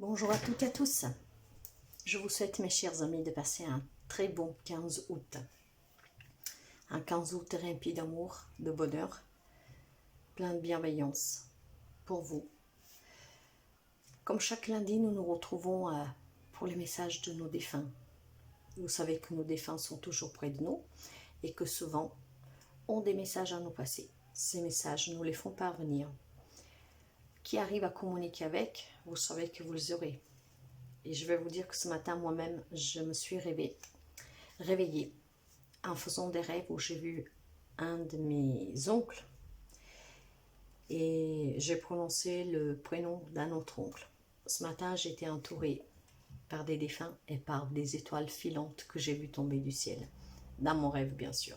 Bonjour à toutes et à tous. Je vous souhaite, mes chers amis, de passer un très bon 15 août. Un 15 août rempli d'amour, de bonheur, plein de bienveillance pour vous. Comme chaque lundi, nous nous retrouvons pour les messages de nos défunts. Vous savez que nos défunts sont toujours près de nous et que souvent ont des messages à nous passer. Ces messages nous les font parvenir. Qui arrive à communiquer avec, vous savez que vous les aurez. Et je vais vous dire que ce matin, moi-même, je me suis réveillée en faisant des rêves où j'ai vu un de mes oncles et j'ai prononcé le prénom d'un autre oncle. Ce matin, j'ai été entourée par des défunts et par des étoiles filantes que j'ai vues tomber du ciel, dans mon rêve bien sûr.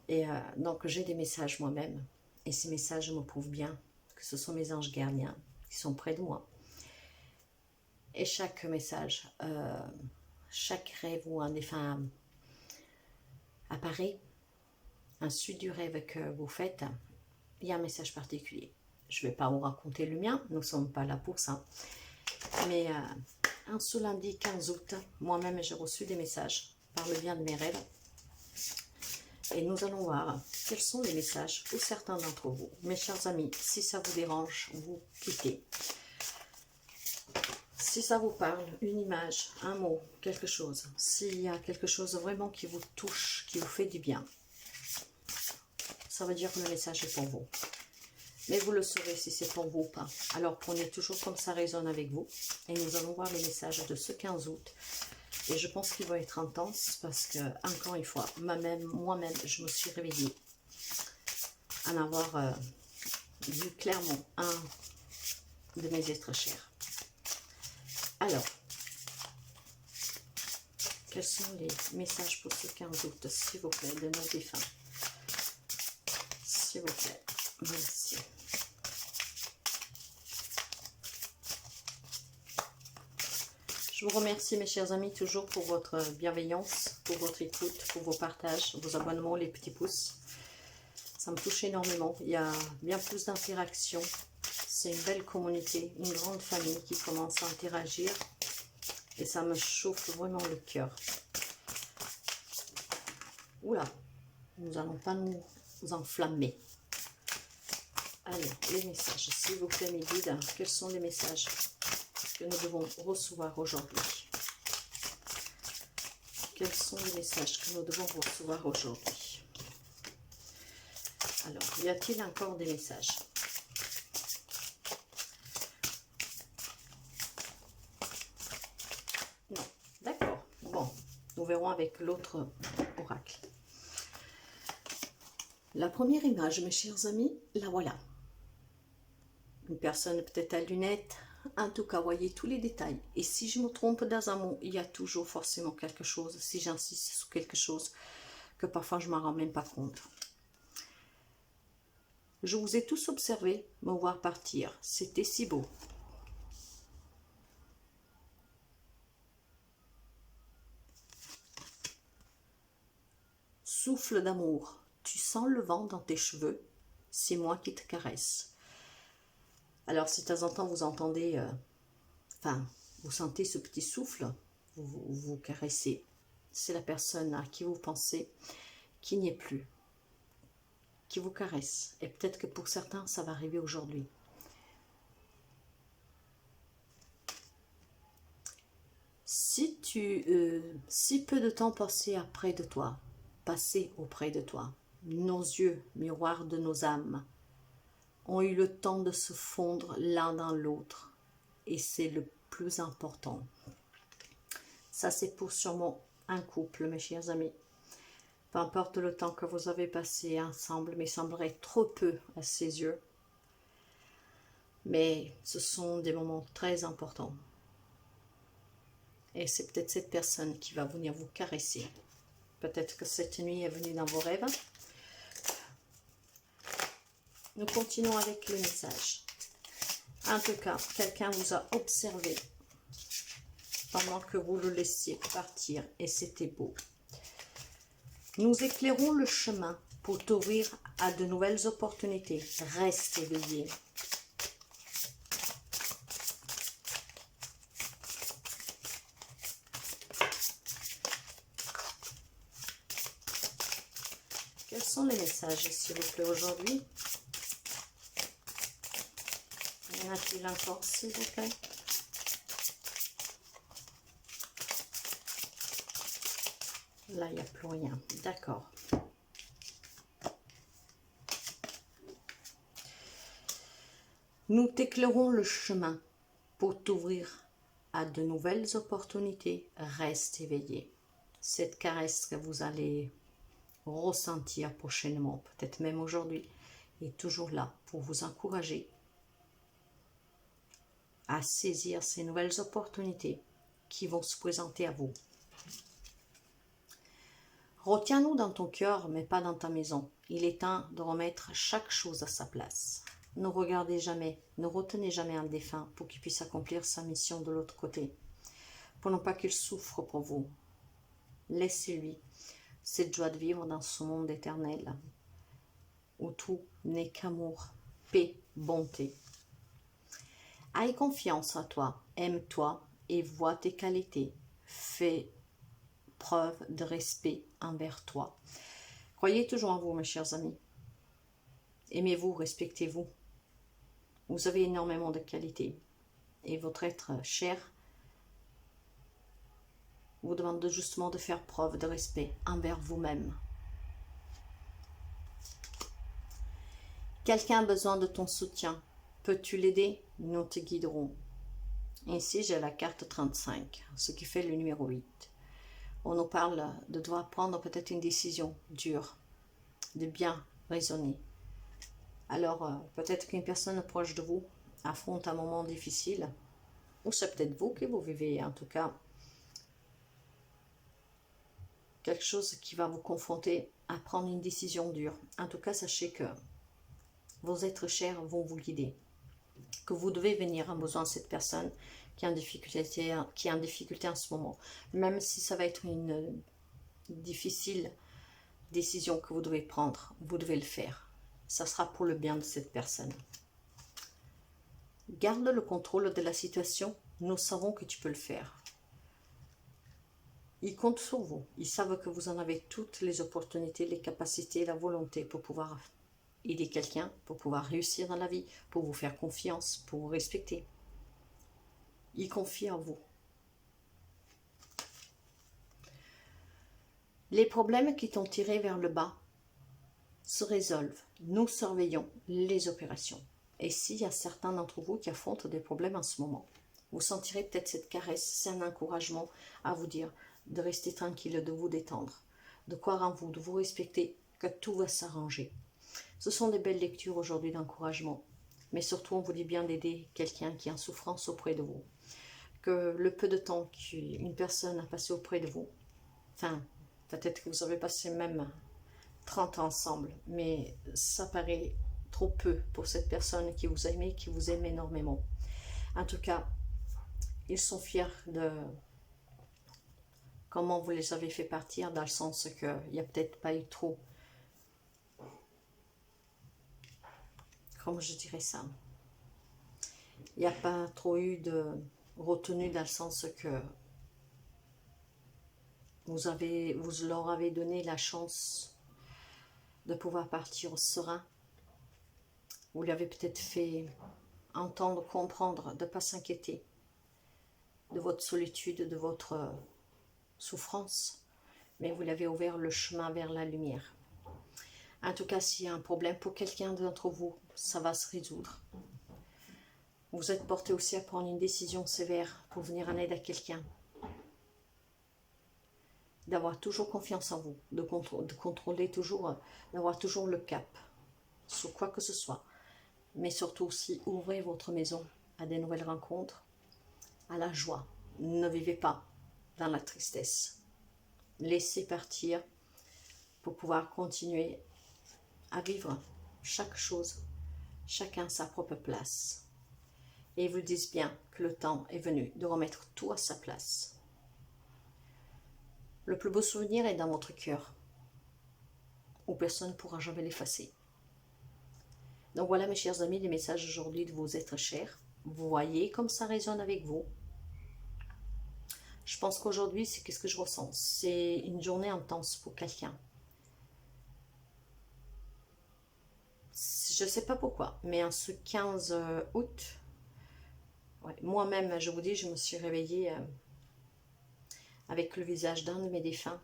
Et donc j'ai des messages moi-même et ces messages me prouvent bien que ce sont mes anges gardiens qui sont près de moi. Et chaque message, chaque rêve où un défunt apparaît, ensuite du rêve que vous faites, il y a un message particulier. Je ne vais pas vous raconter le mien, nous ne sommes pas là pour ça. Mais un ce lundi 15 août, moi-même j'ai reçu des messages par le bien de mes rêves. Et nous allons voir quels sont les messages pour certains d'entre vous. Mes chers amis, si ça vous dérange, vous quittez. Si ça vous parle, une image, un mot, quelque chose, s'il y a quelque chose vraiment qui vous touche, qui vous fait du bien, ça veut dire que le message est pour vous. Mais vous le saurez si c'est pour vous ou pas. Alors prenez toujours comme ça résonne avec vous. Et nous allons voir les messages de ce 15 août. Et je pense qu'il va être intense parce que, encore une fois, moi-même, je me suis réveillée à en avoir vu clairement un de mes êtres chers. Alors, quels sont les messages pour ce 15 août, s'il vous plaît, de nos défunts? S'il vous plaît, merci. Je vous remercie, mes chers amis, toujours pour votre bienveillance, pour votre écoute, pour vos partages, vos abonnements, les petits pouces. Ça me touche énormément. Il y a bien plus d'interactions. C'est une belle communauté, une grande famille qui commence à interagir. Et ça me chauffe vraiment le cœur. Oula, nous n'allons pas nous enflammer. Allez, les messages, s'il vous plaît, mes guides, quels sont les messages que nous devons recevoir aujourd'hui? Quels sont les messages que nous devons recevoir aujourd'hui? Alors, y a-t-il encore des messages? Non, d'accord. Bon, nous verrons avec l'autre oracle. La première image, mes chers amis, la voilà. Une personne peut-être à lunettes. En tout cas, voyez tous les détails. Et si je me trompe dans un mot, il y a toujours forcément quelque chose, si j'insiste sur quelque chose, que parfois je ne m'en rends même pas compte. Je vous ai tous observé me voir partir. C'était si beau. Souffle d'amour. Tu sens le vent dans tes cheveux. C'est moi qui te caresse. Alors, si de temps en temps vous entendez, vous sentez ce petit souffle, vous caressez. C'est la personne à qui vous pensez qui n'y est plus, qui vous caresse. Et peut-être que pour certains, ça va arriver aujourd'hui. Si peu de temps passé auprès de toi, nos yeux, miroirs de nos âmes, ont eu le temps de se fondre l'un dans l'autre. Et c'est le plus important. Ça, c'est pour sûrement un couple, mes chers amis. Peu importe le temps que vous avez passé ensemble, mais il semblerait trop peu à ses yeux. Mais ce sont des moments très importants. Et c'est peut-être cette personne qui va venir vous caresser. Peut-être que cette nuit est venue dans vos rêves. Nous continuons avec le message. En tout cas, quelqu'un vous a observé pendant que vous le laissiez partir et c'était beau. Nous éclairons le chemin pour t'ouvrir à de nouvelles opportunités. Reste éveillé. Quels sont les messages, s'il vous plaît, aujourd'hui? Y en a-t-il encore, s'il vous plaît? Là, il n'y a plus rien. D'accord. Nous t'éclairons le chemin pour t'ouvrir à de nouvelles opportunités. Reste éveillé. Cette caresse que vous allez ressentir prochainement, peut-être même aujourd'hui, est toujours là pour vous encourager à saisir ces nouvelles opportunités qui vont se présenter à vous. Retiens-nous dans ton cœur, mais pas dans ta maison. Il est temps de remettre chaque chose à sa place. Ne regardez jamais, ne retenez jamais un défunt pour qu'il puisse accomplir sa mission de l'autre côté. Pour ne pas qu'il souffre pour vous. Laissez-lui cette joie de vivre dans ce monde éternel, où tout n'est qu'amour, paix, bonté. Aie confiance en toi, aime-toi et vois tes qualités. Fais preuve de respect envers toi. Croyez toujours en vous, mes chers amis. Aimez-vous, respectez-vous. Vous avez énormément de qualités. Et votre être cher vous demande justement de faire preuve de respect envers vous-même. Quelqu'un a besoin de ton soutien. Peux-tu l'aider? Nous te guiderons. Ici, j'ai la carte 35, ce qui fait le numéro 8. On nous parle de devoir prendre peut-être une décision dure, de bien raisonner. Alors, peut-être qu'une personne proche de vous affronte un moment difficile, ou c'est peut-être vous qui vous vivez, en tout cas, quelque chose qui va vous confronter à prendre une décision dure. En tout cas, sachez que vos êtres chers vont vous guider, que vous devez venir en besoin de cette personne qui est en difficulté en ce moment. Même si ça va être une difficile décision que vous devez prendre, vous devez le faire. Ça sera pour le bien de cette personne. Garde le contrôle de la situation. Nous savons que tu peux le faire. Ils comptent sur vous. Ils savent que vous en avez toutes les opportunités, les capacités, la volonté pour pouvoir aider quelqu'un, pour pouvoir réussir dans la vie, pour vous faire confiance, pour vous respecter. Ils confient en vous. Les problèmes qui t'ont tiré vers le bas se résolvent. Nous surveillons les opérations. Et s'il y a certains d'entre vous qui affrontent des problèmes en ce moment, vous sentirez peut-être cette caresse, c'est un encouragement à vous dire de rester tranquille, de vous détendre, de croire en vous, de vous respecter, que tout va s'arranger. Ce sont des belles lectures aujourd'hui d'encouragement, mais surtout on vous dit bien d'aider quelqu'un qui est en souffrance auprès de vous. Que le peu de temps qu'une personne a passé auprès de vous, enfin, peut-être que vous avez passé même 30 ans ensemble, mais ça paraît trop peu pour cette personne qui vous a aimé, qui vous aime énormément. En tout cas, ils sont fiers de comment vous les avez fait partir, dans le sens qu'il n'y a peut-être pas eu trop, comment je dirais ça, il n'y a pas trop eu de retenue, dans le sens que vous leur avez donné la chance de pouvoir partir serein. Vous lui avez peut-être fait entendre, comprendre, de ne pas s'inquiéter de votre solitude, de votre souffrance, mais vous l'avez ouvert le chemin vers la lumière. En tout cas, s'il y a un problème pour quelqu'un d'entre vous, ça va se résoudre. Vous êtes porté aussi à prendre une décision sévère pour venir en aide à quelqu'un. D'avoir toujours confiance en vous, de contrôler toujours, d'avoir toujours le cap sur quoi que ce soit. Mais surtout aussi, ouvrez votre maison à des nouvelles rencontres, à la joie. Ne vivez pas dans la tristesse. Laissez partir pour pouvoir continuer à vivre chaque chose, chacun à sa propre place. Et ils vous disent bien que le temps est venu de remettre tout à sa place. Le plus beau souvenir est dans votre cœur, où personne ne pourra jamais l'effacer. Donc voilà, mes chers amis, les messages aujourd'hui de vos êtres chers. Vous voyez comme ça résonne avec vous. Je pense qu'aujourd'hui, c'est qu'est-ce que je ressens? C'est une journée intense pour quelqu'un. je ne sais pas pourquoi, mais en ce 15 août, ouais, moi-même, je vous dis, je me suis réveillée avec le visage d'un de mes défunts,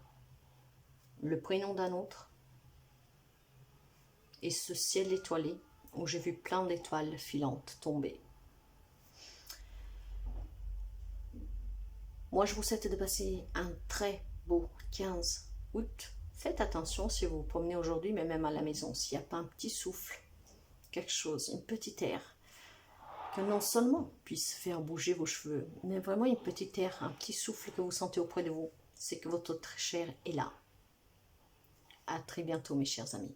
le prénom d'un autre, et ce ciel étoilé, où j'ai vu plein d'étoiles filantes tomber. Moi, je vous souhaite de passer un très beau 15 août. Faites attention si vous vous promenez aujourd'hui, mais même à la maison, s'il n'y a pas un petit souffle, quelque chose, une petite air, que non seulement puisse faire bouger vos cheveux, mais vraiment une petite air, un petit souffle que vous sentez auprès de vous, c'est que votre très cher est là. À très bientôt, mes chers amis.